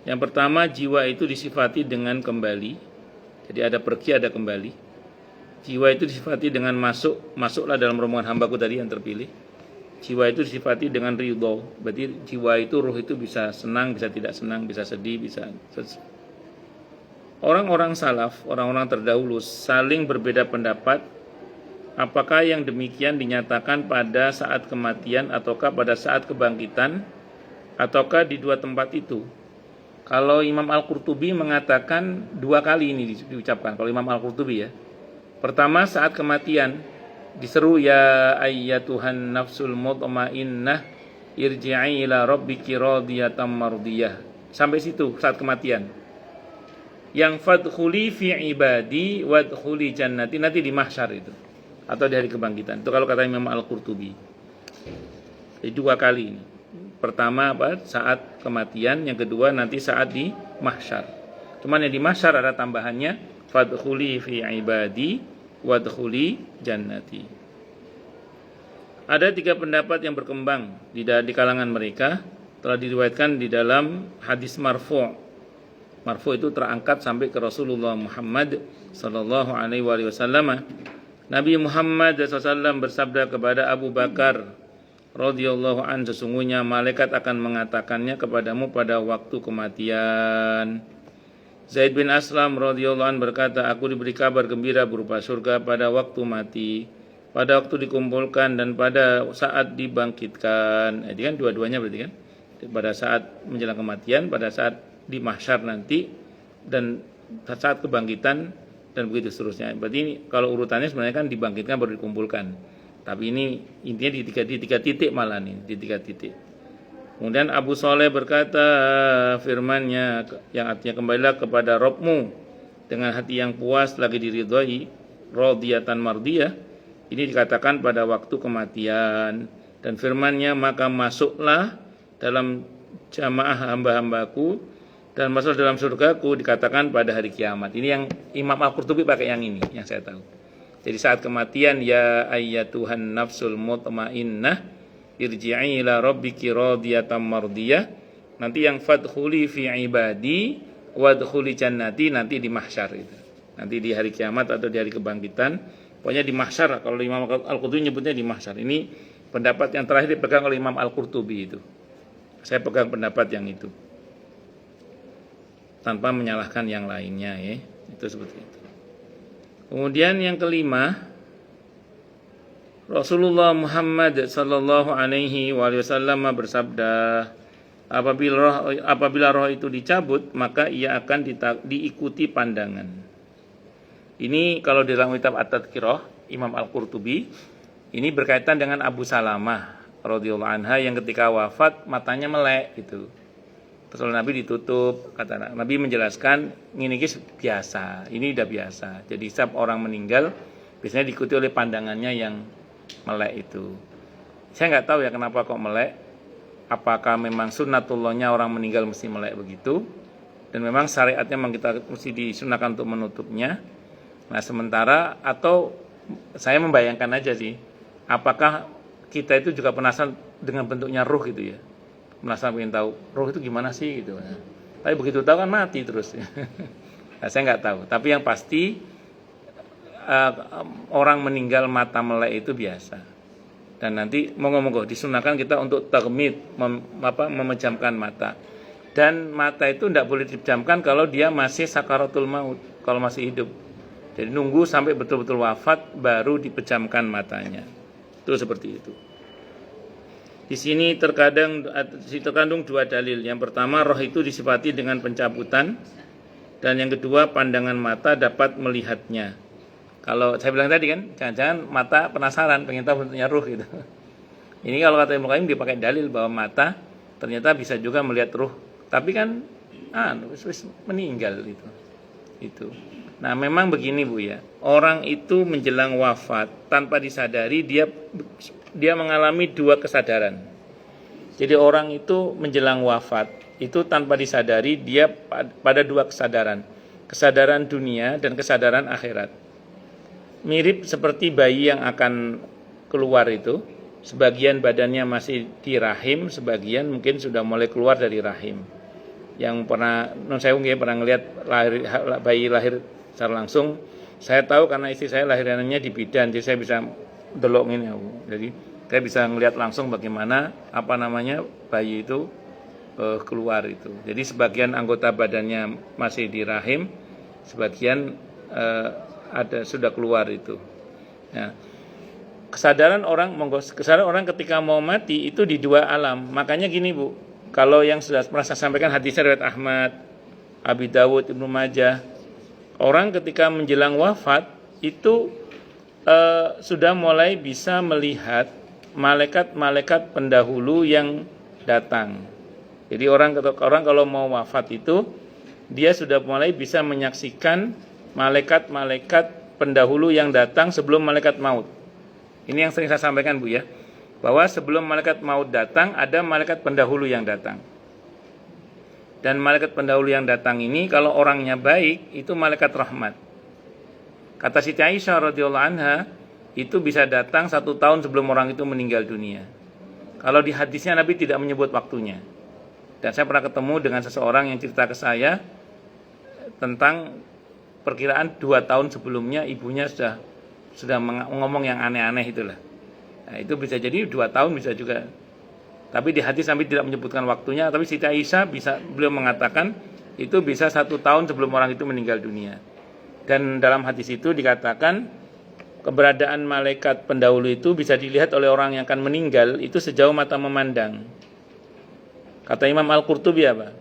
Yang pertama, jiwa itu disifati dengan kembali. Jadi ada pergi, ada kembali. Jiwa itu disifati dengan masuklah dalam rombongan hambaku tadi yang terpilih. Jiwa itu disifati dengan ridho. Berarti jiwa itu, ruh itu bisa senang, bisa tidak senang, bisa sedih, bisa. Orang-orang salaf, orang-orang terdahulu saling berbeda pendapat. Apakah yang demikian dinyatakan pada saat kematian ataukah pada saat kebangkitan ataukah di dua tempat itu? Kalau Imam Al-Qurtubi mengatakan 2 kali ini diucapkan. Kalau Imam Al-Qurtubi ya. Pertama saat kematian diseru ya ayyatuhan nafsul mutmainnah irji'i ila rabbiki radiyatan mardiyah. Sampai situ saat kematian. Yang fadkhuli fi ibadi wadkhuli jannati, nanti di mahsyar itu. Atau di hari kebangkitan. Itu kalau kata Imam Al-Qurtubi. Jadi 2 kali ini. Pertama saat kematian, yang kedua nanti saat di mahsyar. Cuman yang di mahsyar ada tambahannya fadkhuli fi ibadi wadkhuli jannati. Ada 3 pendapat yang berkembang di kalangan mereka, telah diriwayatkan di dalam hadis marfu'. Marfu itu terangkat sampai ke Rasulullah Muhammad sallallahu alaihi wasallam. Nabi Muhammad SAW bersabda kepada Abu Bakar radhiyallahu an, sesungguhnya malaikat akan mengatakannya kepadamu pada waktu kematian. Zaid bin Aslam radhiyallahu an berkata, aku diberi kabar gembira berupa surga pada waktu mati, pada waktu dikumpulkan, dan pada saat dibangkitkan. Jadi kan dua-duanya berarti kan, pada saat menjelang kematian, pada saat di mahsyar nanti, dan saat kebangkitan, dan begitu seterusnya. Berarti ini kalau urutannya sebenarnya kan dibangkitkan baru dikumpulkan. Tapi ini intinya di tiga titik malah nih, di tiga titik. Kemudian Abu Saleh berkata, firman-Nya yang artinya kembalilah kepada Rabbmu dengan hati yang puas lagi diridhoi, radiyatan mardiyah. Ini dikatakan pada waktu kematian. Dan firman-Nya, maka masuklah dalam jamaah hamba-hambaku dan masuk dalam surgaku, dikatakan pada hari kiamat. Ini yang Imam Al-Qurtubi pakai yang ini, yang saya tahu. Jadi saat kematian, ya ayyatuhan nafsul mutmainnah irji'i ila rabbiki radiyatan mardiyah. Nanti yang fadkhuli fi ibadi wadkhuli jannati, nanti di mahsyar itu. Nanti di hari kiamat atau di hari kebangkitan. Pokoknya di mahsyar, kalau Imam Al-Qurtubi nyebutnya di mahsyar. Ini pendapat yang terakhir dipegang oleh Imam Al-Qurtubi itu. Saya pegang pendapat yang itu, tanpa menyalahkan yang lainnya ya. Itu seperti itu. Kemudian yang kelima, Rasulullah Muhammad sallallahu alaihi wasallam bersabda, apabila roh itu dicabut, maka ia akan diikuti pandangan. Ini kalau di dalam kitab At-Tadhkirah Imam Al-Qurtubi, ini berkaitan dengan Abu Salamah radhiyallahu anha yang ketika wafat matanya melek gitu. Terus Nabi ditutup, kata Nabi menjelaskan, ini biasa, ini udah biasa. Jadi setiap orang meninggal biasanya diikuti oleh pandangannya yang melek itu. Saya nggak tahu ya kenapa kok melek. Apakah memang sunnatullahnya orang meninggal mesti melek begitu? Dan memang syariatnya memang kita mesti disunahkan untuk menutupnya. Nah sementara, atau saya membayangkan aja sih, apakah kita itu juga penasaran dengan bentuknya ruh gitu ya? Penasaran ingin tahu roh itu gimana sih gitu. Tapi begitu tahu kan mati terus. Nah, saya nggak tahu. Tapi yang pasti orang meninggal mata melek itu biasa. Dan nanti monggo-monggo disunahkan kita untuk taghmid, memejamkan mata. Dan mata itu tidak boleh dipejamkan kalau dia masih sakaratul maut, kalau masih hidup. Jadi nunggu sampai betul-betul wafat baru dipejamkan matanya. Itu seperti itu. Di sini terkandung dua dalil. Yang pertama, roh itu disifati dengan pencabutan, dan yang kedua, pandangan mata dapat melihatnya. Kalau saya bilang tadi kan, jangan-jangan mata penasaran, pengen tahu bentuknya ruh gitu. Ini kalau kata Ibnu Qayyim dipakai dalil bahwa mata ternyata bisa juga melihat ruh. Tapi kan, meninggal itu. Itu. Nah, memang begini Bu ya. Orang itu menjelang wafat tanpa disadari dia mengalami dua kesadaran. Jadi orang itu menjelang wafat itu tanpa disadari dia pada dua kesadaran. Kesadaran dunia dan kesadaran akhirat. Mirip seperti bayi yang akan keluar itu. Sebagian badannya masih di rahim, sebagian mungkin sudah mulai keluar dari rahim. Yang pernah pernah ngelihat bayi lahir secara langsung, saya tahu karena istri saya lahirannya di bidan, jadi saya bisa delok ini aku. Jadi saya bisa ngelihat langsung bagaimana bayi itu keluar itu. Jadi sebagian anggota badannya masih di rahim, sebagian sudah keluar itu. Nah, kesadaran orang ketika mau mati itu di dua alam. Makanya gini Bu, kalau yang sudah pernah saya sampaikan hadisnya riwayat Ahmad, Abi Dawud, Ibnu Majah, orang ketika menjelang wafat itu sudah mulai bisa melihat malaikat-malaikat pendahulu yang datang. Jadi orang kalau mau wafat itu dia sudah mulai bisa menyaksikan malaikat-malaikat pendahulu yang datang sebelum malaikat maut. Ini yang sering saya sampaikan Bu ya, bahwa sebelum malaikat maut datang ada malaikat pendahulu yang datang. Dan malaikat pendahulu yang datang ini kalau orangnya baik itu malaikat rahmat. Kata Siti Aisyah radhiyallahu anha, itu bisa datang 1 tahun sebelum orang itu meninggal dunia. Kalau di hadisnya Nabi tidak menyebut waktunya. Dan saya pernah ketemu dengan seseorang yang cerita ke saya, tentang perkiraan 2 tahun sebelumnya ibunya sudah ngomong yang aneh-aneh itulah. Nah, itu bisa jadi 2 tahun bisa juga. Tapi di hadis sampai tidak menyebutkan waktunya, tapi Siti Aisyah beliau mengatakan itu bisa 1 tahun sebelum orang itu meninggal dunia. Dan dalam hadis itu dikatakan keberadaan malaikat pendahulu itu bisa dilihat oleh orang yang akan meninggal itu sejauh mata memandang. Kata Imam Al-Qurtubi apa?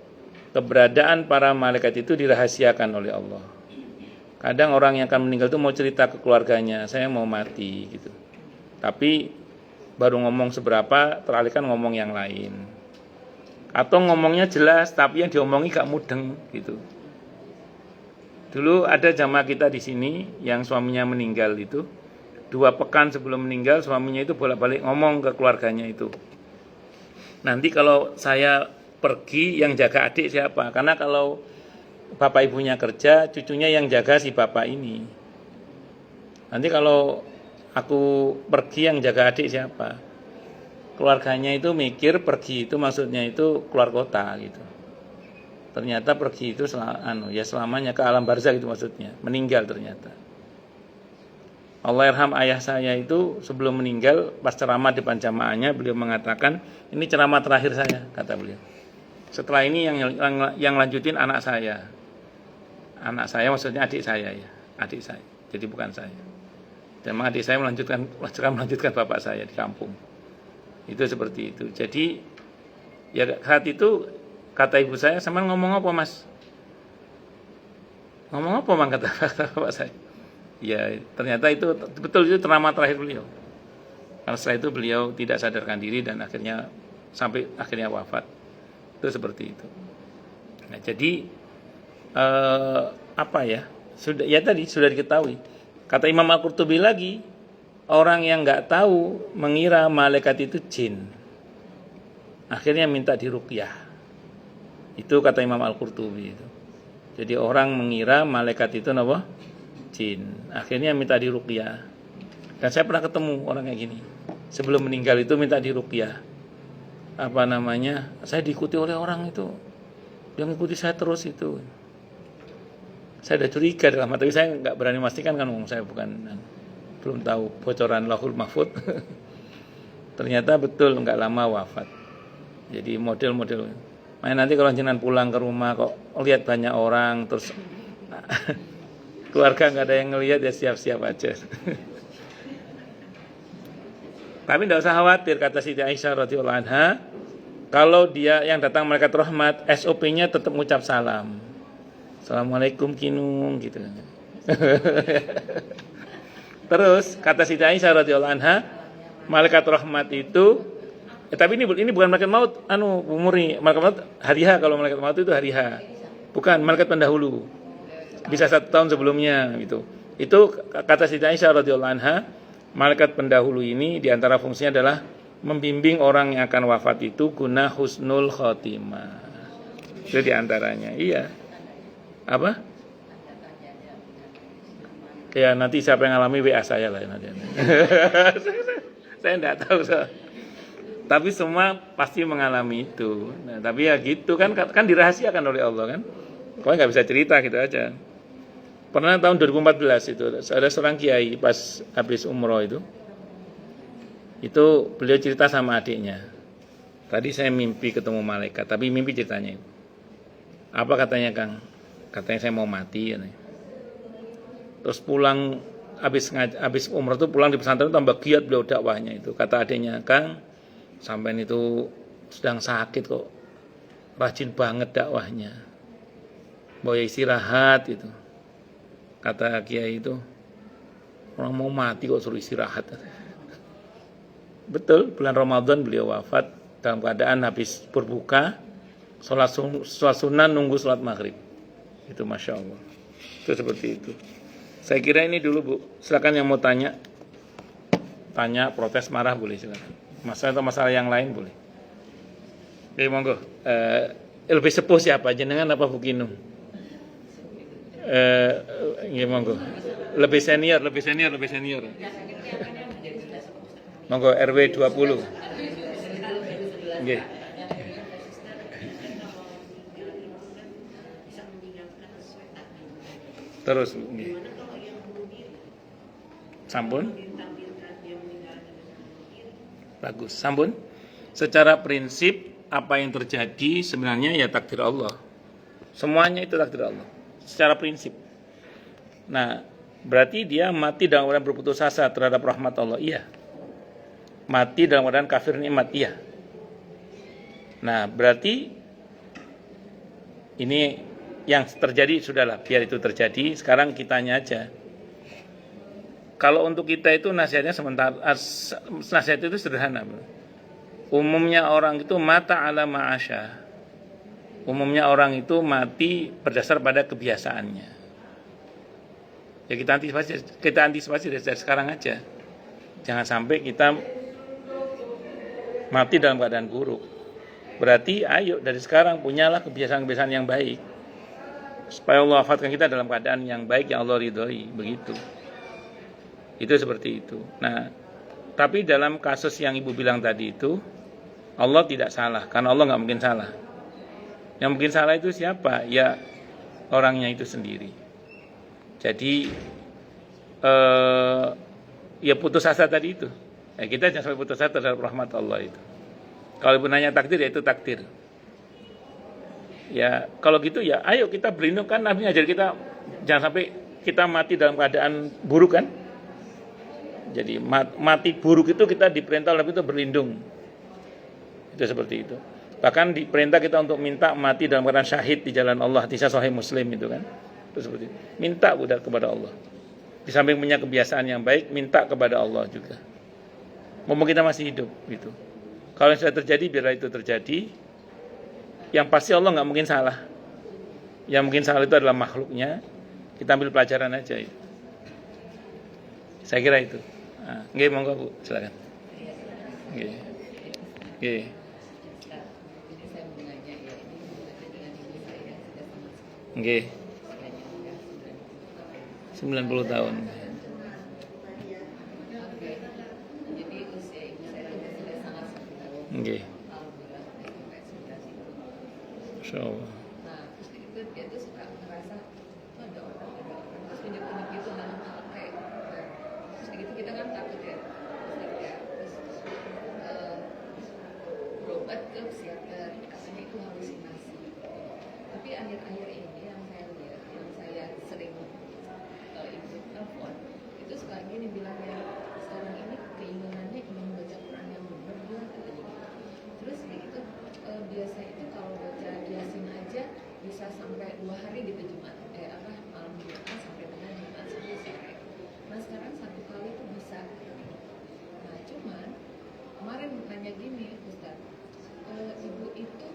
Keberadaan para malaikat itu dirahasiakan oleh Allah. Kadang orang yang akan meninggal itu mau cerita ke keluarganya, saya mau mati gitu. Tapi baru ngomong seberapa, teralihkan ngomong yang lain. Atau ngomongnya jelas, tapi yang diomongi gak mudeng gitu. Dulu ada jamaah kita di sini yang suaminya meninggal itu, 2 pekan sebelum meninggal suaminya itu bolak-balik ngomong ke keluarganya itu. Nanti kalau saya pergi yang jaga adik siapa? Karena kalau bapak ibunya kerja, cucunya yang jaga si bapak ini. Nanti kalau aku pergi yang jaga adik siapa? Keluarganya itu mikir pergi itu maksudnya itu keluar kota gitu. Ternyata pergi itu selamanya ke alam barzakh itu maksudnya, meninggal ternyata. Allahyarham ayah saya itu sebelum meninggal pas ceramah depan jamaahnya beliau mengatakan, ini ceramah terakhir saya, kata beliau. Setelah ini yang lanjutin anak saya. Anak saya maksudnya adik saya ya, adik saya. Jadi bukan saya. Dan memang adik saya melanjutkan bapak saya di kampung. Itu seperti itu. Jadi ya saat itu kata ibu saya, sama ngomong apa mas? Ngomong apa mang kata bapak saya? Ya ternyata itu betul itu ceramah terakhir beliau. Karena setelah itu beliau tidak sadarkan diri dan sampai akhirnya wafat. Itu seperti itu. Nah jadi sudah diketahui. Kata Imam Al-Qurtubi lagi, orang yang nggak tahu mengira malaikat itu jin, akhirnya minta diruqyah. Itu kata Imam Al-Qurtubi itu. Jadi orang mengira malaikat itu apa? Jin, akhirnya minta diruqyah. Dan saya pernah ketemu orang kayak gini. Sebelum meninggal itu minta diruqyah. Saya diikuti oleh orang itu. Dia mengikuti saya terus itu. Saya udah curiga dalam hati, tapi saya nggak berani memastikan kan, saya belum tahu bocoran Lauhul Mahfuz. Ternyata betul nggak lama wafat. Jadi model-model. Nanti kalau jenengan pulang ke rumah kok lihat banyak orang terus keluarga nggak ada yang ngelihat ya siap-siap aja. Tapi tidak usah khawatir, kata Siti Aisyah radhiyallahu anha, kalau dia yang datang malaikat rahmat, SOP-nya tetap mengucap salam. Assalamualaikum kinung gitu. Terus kata Siti Aisyah radhiyallahu anha, malaikat rahmat itu tapi ini bukan malaikat maut umuri. Malaikat maut hari H, kalau malaikat maut itu hari H. Bukan, malaikat pendahulu. Bisa 1 tahun sebelumnya gitu. Itu kata Siti Aisyah radhiyallahu anha, malaikat pendahulu ini diantara fungsinya adalah membimbing orang yang akan wafat itu guna husnul khotimah. Itu diantaranya. Iya. Apa? Ya nanti siapa yang alami WA saya lah nanti. Saya enggak tahu. Tapi semua pasti mengalami itu. Nah, tapi ya gitu kan dirahasiakan oleh Allah kan. Kau nggak bisa cerita gitu aja. Pernah tahun 2014 itu ada seorang kiai pas habis umroh itu beliau cerita sama adiknya. Tadi saya mimpi ketemu malaikat, tapi mimpi ceritanya itu. Apa katanya Kang? Katanya saya mau mati ya. Terus pulang habis umroh itu pulang di pesantren tambah giat beliau dakwahnya itu. Kata adiknya, Kang, sampean itu sedang sakit kok, rajin banget dakwahnya. Mau istirahat itu. Kata kiai itu, orang mau mati kok suruh istirahat. Betul, bulan Ramadan beliau wafat dalam keadaan habis berbuka, sholat sunnah nunggu sholat maghrib. Itu Masya Allah. Itu seperti itu. Saya kira ini dulu Bu. Silakan yang mau tanya, protes, marah boleh silakan. Masalah atau masalah yang lain boleh. Oke, monggo. Lebih sepuh siapa? Jenengan apa Bu Kinung? Monggo. Lebih senior. Monggo RW 20. Nggih. Terus nggih. Sampun. Bagus. Sampun. Secara prinsip apa yang terjadi sebenarnya ya takdir Allah. Semuanya itu takdir Allah. Secara prinsip. Nah, berarti dia mati dalam keadaan berputus asa terhadap rahmat Allah. Iya. Mati dalam keadaan kafir nikmat. Iya. Nah, berarti ini yang terjadi sudahlah, biar itu terjadi. Sekarang kitanya aja. Kalau untuk kita itu nasihatnya sementara, nasihat itu sederhana. Umumnya orang itu mata ala ma'asya. Umumnya orang itu mati berdasar pada kebiasaannya. Ya kita antisipasi dari sekarang aja. Jangan sampai kita mati dalam keadaan buruk. Berarti ayo dari sekarang punyalah kebiasaan-kebiasaan yang baik. Supaya Allah wafatkan kita dalam keadaan yang baik yang Allah ridhoi, begitu. Itu seperti itu. Nah, tapi dalam kasus yang Ibu bilang tadi itu, Allah tidak salah, karena Allah nggak mungkin salah. Yang mungkin salah itu siapa? Ya orangnya itu sendiri. Jadi ya putus asa tadi itu. Ya, kita jangan sampai putus asa terhadap rahmat Allah itu. Kalau Ibu nanya takdir, ya itu takdir. Ya kalau gitu ya, ayo kita berlindung, kan Nabi ngajar kita jangan sampai kita mati dalam keadaan buruk kan. Jadi mati buruk itu kita diperintah oleh itu berlindung. Itu seperti itu. Bahkan diperintah kita untuk minta mati dalam keadaan syahid di jalan Allah. Di Sahih Muslim itu kan. Itu seperti itu. Minta kepada Allah. Di samping punya kebiasaan yang baik, minta kepada Allah juga. Mumpung kita masih hidup gitu. Kalau yang sudah terjadi, biarlah itu terjadi. Yang pasti Allah nggak mungkin salah. Yang mungkin salah itu adalah makhluknya. Kita ambil pelajaran aja itu. Saya kira itu. Nah, nggih, monggo Bu, silakan. Nggih. Nggih. Nggih. 90 tahun. Nggih. Insyaallah. Nah, terus itu dia tuh suka ngerasa tuh ada orang terus tunjuk-tunjuk gitu dalam HP. Terus gitu kita kan takut ya. Terus berobat ke psikiater, katanya itu halusinasi. Tapi akhir-akhir ini yang saya lihat, yang saya sering ibu telepon, itu suka gini bilangnya, sekarang ini keinginannya ingin baca Quran yang benar dia katanya gitu. Terus begitu biasa itu kalau baca Yasin aja bisa sampai 2 hari gitu malam Jumat sampai dengan Jumat sampai sore. Nah sekarang 1 kali itu bisa. Nah cuman kemarin nanya gini Ustaz, ibu itu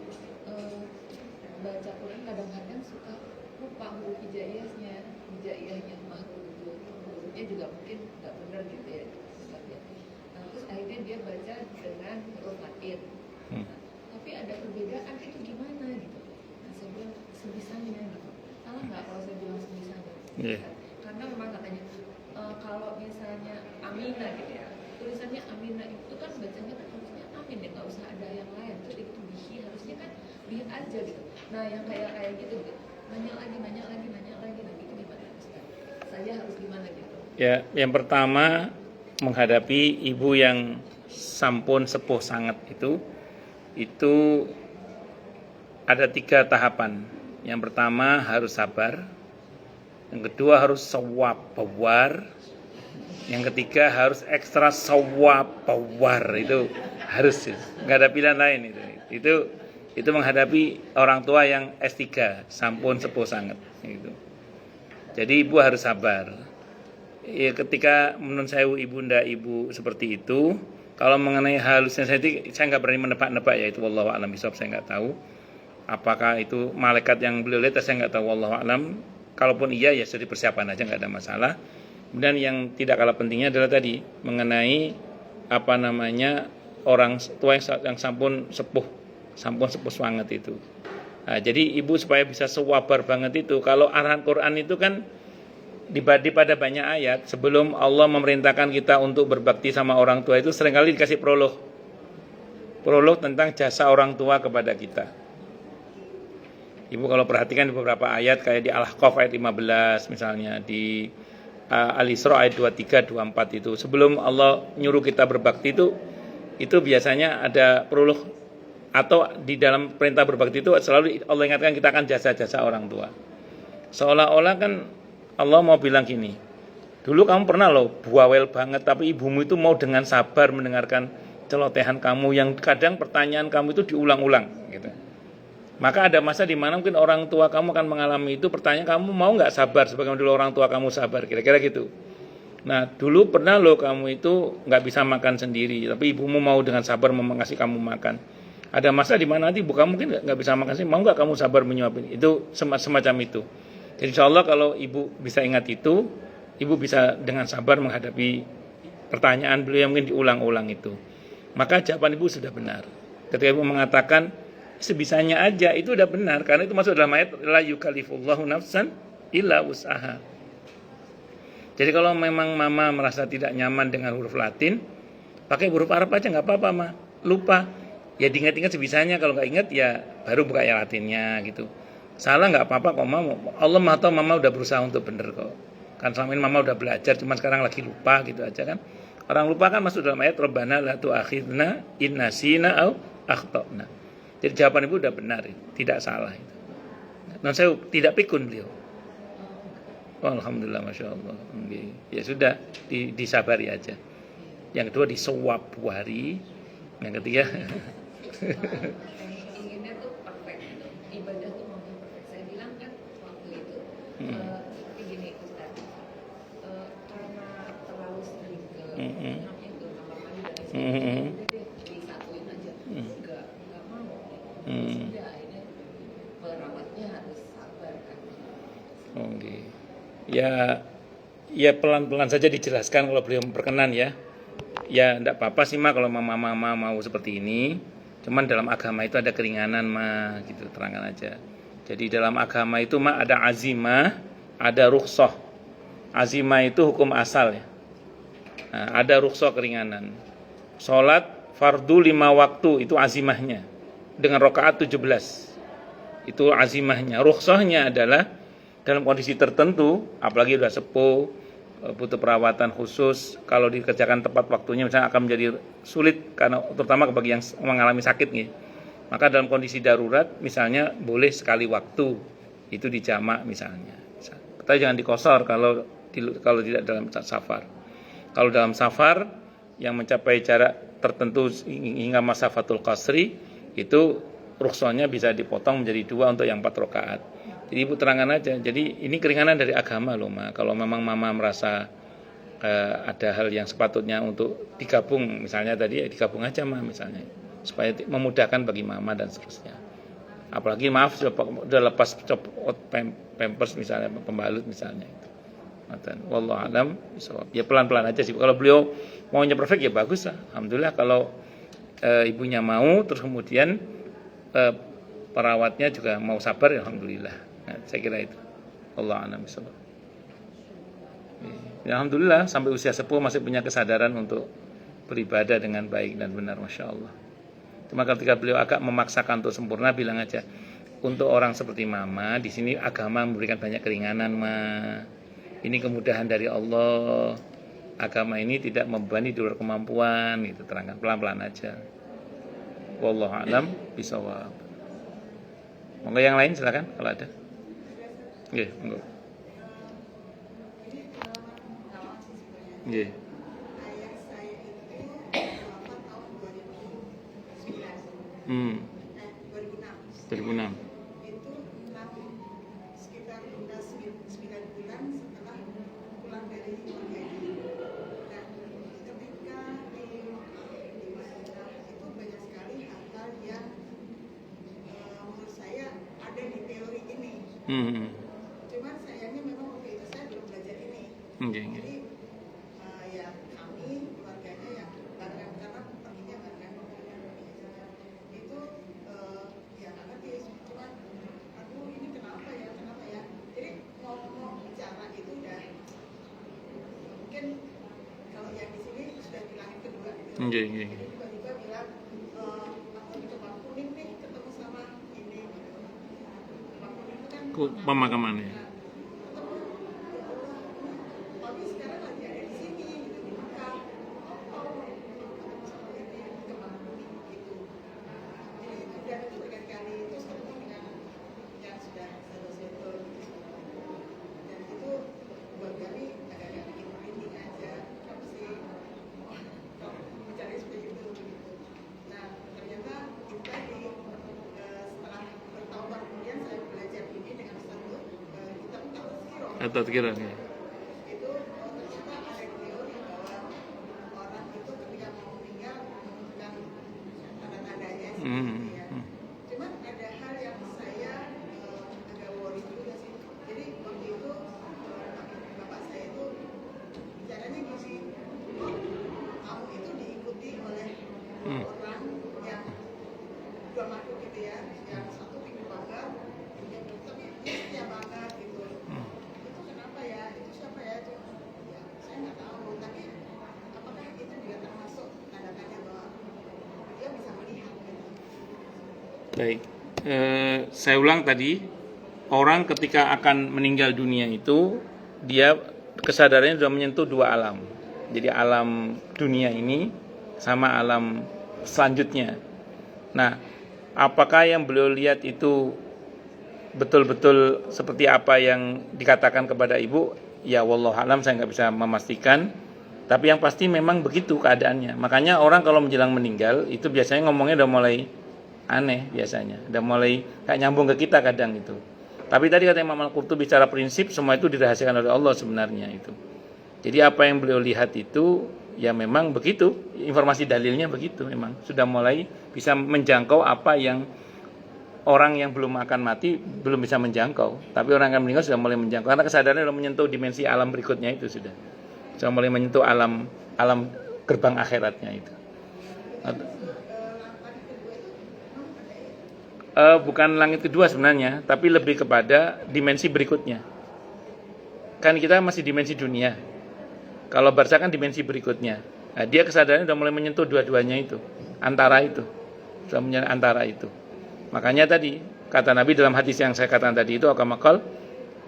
baca Quran kadang-kadang suka lupa huruf hijaiyahnya hurufnya juga mungkin nggak benar gitu ya Ustaz ya. Nah terus akhirnya dia baca dengan huruf Latin. Tapi ada perbedaan itu gimana gitu. Nah saya bilang sebisanya gitu. Salah nggak kalau saya bilang sebisanya? Yeah. Karena memang katanya kalau misalnya Aminah gitu ya, tulisannya Aminah itu kan bacanya kan harusnya Amin ya, nggak usah ada yang lain. Terus itu bihi harusnya kan bihi aja gitu. Nah yang kayak gitu gitu. Nanya lagi, nah gitu gimana Ustaz? Saya harus gimana gitu? Ya, yang pertama menghadapi ibu yang sampun sepuh sangat itu ada 3 tahapan. Yang pertama harus sabar, yang kedua harus sawab-bawar, yang ketiga harus ekstra sawab-bawar. Itu harus, nggak ada pilihan lain itu menghadapi orang tua yang S3 sampun sepuh sangat gitu. Jadi ibu harus sabar ya, ketika menurut saya ibu seperti itu. Kalau mengenai halusinasi saya nggak berani menebak-nebak ya, itu wallahu a'lam bishawab, saya nggak tahu apakah itu malaikat yang beliau lihat, saya nggak tahu, wallahu a'lam. Kalaupun iya ya sudah dipersiapkan aja, nggak ada masalah. Dan yang tidak kalah pentingnya adalah tadi mengenai orang tua yang sampun sepuh banget itu. Nah, jadi ibu supaya bisa sewabar banget itu, kalau arahan Quran itu kan dibagi pada banyak ayat. Sebelum Allah memerintahkan kita untuk berbakti sama orang tua itu seringkali dikasih prolog tentang jasa orang tua kepada kita. Ibu kalau perhatikan di beberapa ayat kayak di Al-Ahqaf ayat 15 misalnya, di Al-Isra ayat 23 24 itu sebelum Allah nyuruh kita berbakti itu biasanya ada prolog, atau di dalam perintah berbakti itu selalu Allah ingatkan kita akan jasa-jasa orang tua. Seolah-olah kan Allah mau bilang gini, dulu kamu pernah loh bawel banget, tapi ibumu itu mau dengan sabar mendengarkan celotehan kamu yang kadang pertanyaan kamu itu diulang-ulang gitu. Maka ada masa di mana mungkin orang tua kamu akan mengalami itu, pertanyaan kamu mau nggak sabar sebagaimana dulu orang tua kamu sabar, kira-kira gitu. Nah dulu pernah loh kamu itu nggak bisa makan sendiri, tapi ibumu mau dengan sabar mengasih kamu makan. Ada masa di mana nanti ibu kamu mungkin nggak bisa makan sendiri, mau nggak kamu sabar menyuapin, itu semacam itu. Jadi insya Allah kalau ibu bisa ingat itu, ibu bisa dengan sabar menghadapi pertanyaan beliau yang mungkin diulang-ulang itu. Maka jawaban ibu sudah benar. Ketika ibu mengatakan sebisanya aja, itu udah benar, karena itu masuk dalam ayat la yukallifullahu nafsan illa wus'aha. Jadi kalau memang mama merasa tidak nyaman dengan huruf Latin, pakai huruf Arab aja nggak apa-apa, Ma. Lupa ya diingat-ingat sebisanya, kalau nggak ingat ya baru buka ya Latinnya gitu. Salah nggak apa-apa kok, Mama. Allah Maha tahu mama udah berusaha untuk bener kok. Kan selama ini mama udah belajar, cuma sekarang lagi lupa gitu aja kan. Orang lupa kan masuk dalam ayat Rabbana la tu'akhidna in nasina au akhtana. Jadi jawaban ibu udah benar, tidak salah itu. Non saya tidak pikun beliau. Oh, alhamdulillah, masya Allah. Ya sudah, disabari aja. Yang kedua disuap hari, yang ketiga. Inginnya tuh perfect, ibadah tuh mau perfect. Saya bilang kan waktu itu, tapi gini Ustaz, karena terlalu sering ke namanya itu kamar mandi dan sebagainya, udah deh disatuin aja. Enggak mau. Sudah akhirnya perawatnya harus sabar kan. Oke. Ya pelan-pelan saja dijelaskan kalau beliau berkenan ya. Ya enggak apa-apa sih Ma kalau mama mau seperti ini. Cuman dalam agama itu ada keringanan Ma, gitu, terangkan aja. Jadi dalam agama itu Ma ada azimah, ada rukhsah. Azimah itu hukum asal ya. Nah, ada rukhsah keringanan. Salat fardu 5 waktu itu azimahnya dengan rakaat 17. Itu azimahnya. Rukhsahnya adalah dalam kondisi tertentu, apalagi sudah sepuh, butuh perawatan khusus, kalau dikerjakan tepat waktunya misalnya akan menjadi sulit, karena terutama bagi yang mengalami sakit nih. Maka dalam kondisi darurat misalnya boleh sekali waktu, itu dijamak misalnya. Kita jangan dikosor kalau tidak dalam safar. Kalau dalam safar yang mencapai jarak tertentu hingga masafatul qasri, itu rukhsahnya bisa dipotong menjadi 2 untuk yang 4 rakaat. Jadi ibu terangkan aja. Jadi ini keringanan dari agama loh Ma. Kalau memang mama merasa ada hal yang sepatutnya untuk digabung, misalnya tadi ya digabung aja Ma misalnya, supaya memudahkan bagi mama dan seterusnya. Apalagi maaf sudah lepas pampers misalnya, pembalut misalnya itu. Wallahu alam bisawab. Ya pelan-pelan aja sih. Kalau beliau maunya perfect ya bagus lah. Alhamdulillah kalau ibunya mau, terus kemudian perawatnya juga mau sabar ya alhamdulillah. Nah, saya kira itu. Allah a'lam bishawab. Ya, alhamdulillah sampai usia sepuh masih punya kesadaran untuk beribadah dengan baik dan benar, masya Allah. Cuma ketika beliau agak memaksakan untuk sempurna, bilang aja untuk orang seperti mama di sini agama memberikan banyak keringanan Ma. Ini kemudahan dari Allah. Agama ini tidak membebani di luar kemampuan, itu terangkan pelan-pelan aja. Wallahu a'lam bishawab. Monggo yang lain silakan kalau ada. Nggih, monggo. Nggih. Ayah saya itu wafat tahun 2009. 2006. Itu sekitar 9 bulan setelah pulang dari Mekah. Nah, ketika di Madinah itu banyak sekali hal-hal yang menurut saya ada di teori ini. Cuman sayangnya memang waktu itu saya belum belajar ini. Jadi ya kami keluarganya yang barengan, karena perginya barengan itu ya nggak ngerti, cuma aduh ini kenapa ya. Jadi mau bicara itu udah mungkin kalau yang di sini sudah di langit kedua gitu. Jadi tiba-tiba bilang aku di Kebang Kuning nih ketemu sama ini. pemakamannya. Tapi sekarang lagi ada di sini gitu di Mekah. Gitu. Jadi itu dan itu berkali-kali terus ketemu dengan yang sudah settle dan itu buat kami agak-agak bikin merinding aja. Kenapa sih bicara seperti itu gitu. Nah ternyata juga setelah bertahun-tahun kemudian saya belajar ini dengan satu kita minta tazkirah. Atau kira ya. Itu ternyata ada teori bahwa orang itu ketika mau meninggal menunjukkan tanda-tandanya seperti ya. Cuman ada hal yang saya agak worry juga sih. Jadi waktu itu bapak saya itu bicaranya gini, kamu itu diikuti oleh orang yang dua makhluk gitu ya, yang satu pinggir banget, yang tapi dia setia banget gitu. Itu kenapa ya? Itu siapa ya? Itu ya saya nggak tahu. Tapi apakah itu juga termasuk tanda-tanda bahwa dia bisa melihat gitu? Baik, saya ulang tadi, orang ketika akan meninggal dunia itu dia kesadarannya sudah menyentuh dua alam. Jadi alam dunia ini sama alam selanjutnya. Nah, apakah yang beliau lihat itu betul-betul seperti apa yang dikatakan kepada ibu? Ya wallahu alam, saya nggak bisa memastikan. Tapi yang pasti memang begitu keadaannya. Makanya orang kalau menjelang meninggal itu biasanya ngomongnya udah mulai aneh biasanya, udah mulai kayak nyambung ke kita kadang itu. Tapi tadi kata Imam Al-Qurtubi bicara prinsip semua itu dirahasiakan oleh Allah sebenarnya itu. Jadi apa yang beliau lihat itu ya memang begitu, informasi dalilnya begitu memang sudah mulai bisa menjangkau apa yang orang yang belum akan mati belum bisa menjangkau. Tapi orang yang meninggal sudah mulai menjangkau karena kesadarannya sudah menyentuh dimensi alam berikutnya itu sudah mulai menyentuh alam gerbang akhiratnya itu. Bukan langit kedua sebenarnya, tapi lebih kepada dimensi berikutnya. Kan kita masih dimensi dunia. Kalau barzakh kan dimensi berikutnya. Nah, dia kesadarannya sudah mulai menyentuh dua-duanya itu, antara itu, sudah menyentuh antara itu. Makanya tadi kata Nabi dalam hadis yang saya katakan tadi itu akamakal,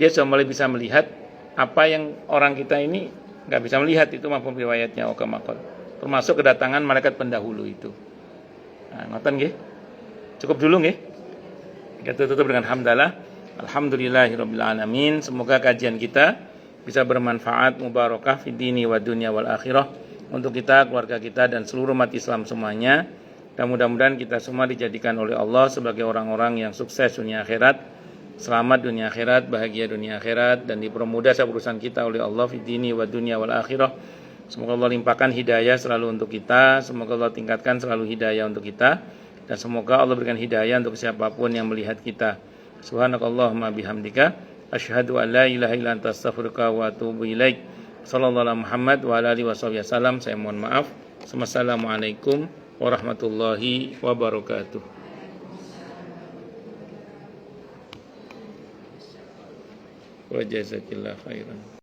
dia sudah mulai bisa melihat apa yang orang kita ini nggak bisa melihat itu maupun riwayatnya akamakal. Termasuk kedatangan malaikat pendahulu itu. Nah, ngoten nggih. Cukup dulu nggih. Kita tutup dengan hamdalah. Alhamdulillahirabbil alamin. Semoga kajian kita bisa bermanfaat, mubarakah fid dini wa dunya wal akhirah untuk kita, keluarga kita dan seluruh umat Islam semuanya. Dan mudah-mudahan kita semua dijadikan oleh Allah sebagai orang-orang yang sukses dunia akhirat, selamat dunia akhirat, bahagia dunia akhirat dan dipermudah urusan kita oleh Allah fid dini wa dunya wal akhirah. Semoga Allah limpahkan hidayah selalu untuk kita, semoga Allah tingkatkan selalu hidayah untuk kita. Dan semoga Allah berikan hidayah untuk siapapun yang melihat kita. Subhanakallahumma bihamdika asyhadu an la ilaha illa anta astaghfiruka wa atubu ilaik. Sallallahu alaihi Muhammad wa ala alihi wasallam. Saya mohon maaf. Wassalamualaikum warahmatullahi wabarakatuh. Wa jazakillahu khairan.